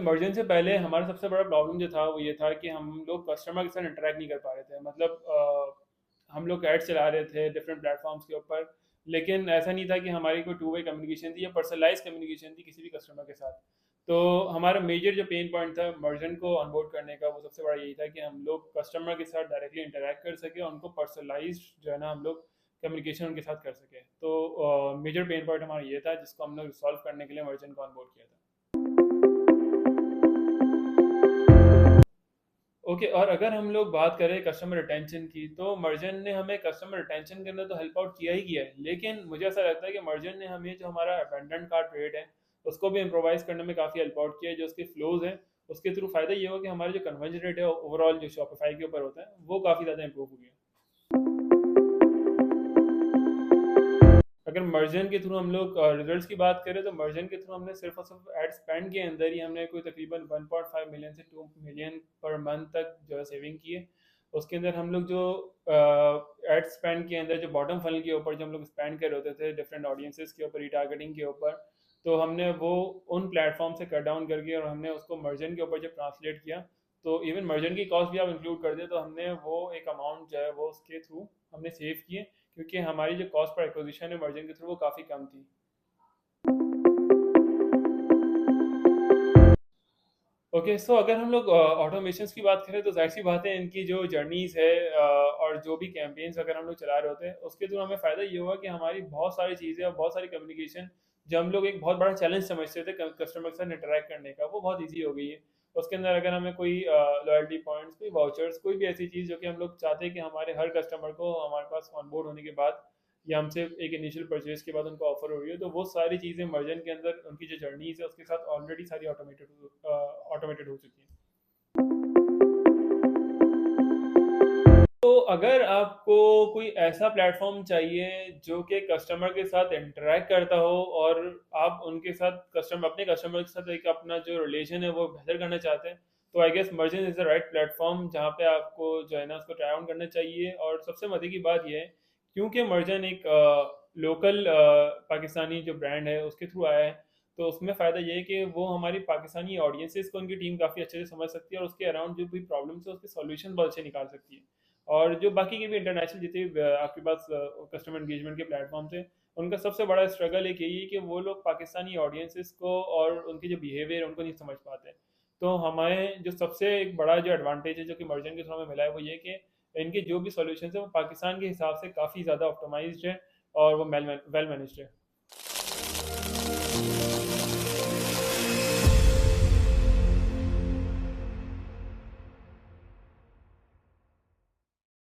तो मर्जन से पहले हमारा सबसे बड़ा प्रॉब्लम जो था वो ये था कि हम लोग कस्टमर के साथ इंटरेक्ट नहीं कर पा रहे थे। मतलब हम लोग ऐड चला रहे थे डिफरेंट प्लेटफॉर्म्स के ऊपर, लेकिन ऐसा नहीं था कि हमारी कोई टू वे कम्युनिकेशन थी या पर्सनलाइज कम्युनिकेशन थी किसी भी कस्टमर के साथ। तो हमारा मेजर जो पेन पॉइंट था मर्जन को ऑनबोर्ड करने का, वो सबसे बड़ा यही था कि हम लोग कस्टमर के साथ डायरेक्टली इंटरेक्ट कर सके और उनको पर्सनलाइज जो है ना हम लोग कम्युनिकेशन उनके साथ कर सके। तो मेजर पेन पॉइंट हमारा ये था जिसको हम लोग रिसॉल्व करने के लिए मर्जन को ऑनबोर्ड किया था। ओके, और अगर हम लोग बात करें कस्टमर रिटेंशन की, तो मर्जन ने हमें कस्टमर रिटेंशन के अंदर तो हेल्प आउट किया ही किया है, लेकिन मुझे ऐसा लगता है कि मर्जन ने हमें जो हमारा अबेंडन कार्ट रेट है उसको भी इम्प्रोवाइज करने में काफ़ी हेल्प आउट किया है। जो उसके फ्लोज हैं उसके थ्रू फ़ायदा ये होगा कि हमारा जो कन्वर्जन रेट है ओवरऑल जो शॉपिफाई के ऊपर होता है वो काफ़ी ज़्यादा इंप्रूव हो गया। अगर मर्जन के थ्रू हम लोग रिजल्ट्स की बात करें, तो मर्जन के थ्रू हमने सिर्फ और सिर्फ एड स्पेंड के अंदर ही हमने कोई तकरीबन 1.5 मिलियन से 2 मिलियन पर मंथ तक जो है सेविंग की है। उसके अंदर हम लोग जो एड स्पेंड के अंदर जो बॉटम फनल के ऊपर जो हम लोग स्पेंड कर रहे होते थे डिफरेंट ऑडियंसेस के ऊपर, रिटारगेटिंग के ऊपर, तो हमने वो उन प्लेटफॉर्म से कट डाउन करके और हमने उसको मर्जन के ऊपर जब ट्रांसलेट किया, तो इवन मर्जन की कॉस्ट भी आप इंक्लूड कर दे तो हमने वो एक अमाउंट जो है वो उसके थ्रू हमने सेव किए, क्योंकि हमारी जो कॉस्ट पर एक्विजिशन है मर्जन के थ्रू वो काफ़ी कम थी। ओके, सो अगर हम लोग ऑटोमेशंस की बात करें, तो जाहिर सी बात है इनकी जो जर्नीज है और जो भी कैंपेन्स अगर हम लोग चला रहे होते हैं उसके थ्रू हमें फ़ायदा ये होगा कि हमारी बहुत सारी चीज़ें और बहुत सारी कम्युनिकेशन जो हम लोग एक बहुत बड़ा चैलेंज समझते थे कस्टमर के साथ इंटरेक्ट करने का, वो बहुत ईजी हो गई है। उसके अंदर अगर हमें कोई लॉयल्टी पॉइंट्स, कोई वाउचर्स, कोई भी ऐसी चीज़ जो कि हम लोग चाहते हैं कि हमारे हर कस्टमर को हमारे पास ऑनबोर्ड होने के बाद या हमसे एक इनिशियल परचेज के बाद उनको ऑफर हो रही है, तो वो सारी चीज़ें मर्जन के अंदर उनकी जो जर्नीज है उसके साथ ऑलरेडी सारी ऑटोमेटेड हो चुकी हैं। तो अगर आपको कोई ऐसा प्लेटफॉर्म चाहिए जो कि कस्टमर के साथ इंटरेक्ट करता हो और आप उनके साथ कस्टमर अपने कस्टमर के साथ एक अपना जो रिलेशन है वो बेहतर करना चाहते हैं, तो I guess merjan is the right platform जहाँ पे आपको जो है ना उसको ट्राई आउट करना चाहिए। और सबसे मजे की बात यह है, क्योंकि मर्जन एक लोकल पाकिस्तानी जो ब्रांड है उसके थ्रू आया है, तो उसमें फ़ायदा ये है कि वो हमारी पाकिस्तानी ऑडियंसेस को उनकी टीम काफ़ी अच्छे से समझ सकती है और उसके अराउंड जो भी प्रॉब्लम्स है उसके सॉल्यूशन बहुत अच्छे निकाल सकती है। और जो बाकी के भी इंटरनेशनल जितने भी आपके पास कस्टमर एंगेजमेंट के प्लेटफॉर्म्स हैं, उनका सबसे बड़ा स्ट्रगल एक यही है कि वो लोग पाकिस्तानी ऑडियंसेस को और उनके जो बिहेवियर उनको नहीं समझ पाते। तो हमें जो सबसे एक बड़ा जो एडवांटेज है जो कि मर्जन के थ्रू हमें मिला है वो ये कि इनके जो भी सॉल्यूशंस है वो पाकिस्तान के हिसाब से काफ़ी ज़्यादा ऑप्टिमाइज्ड है और वो वेल मैनेज्ड है।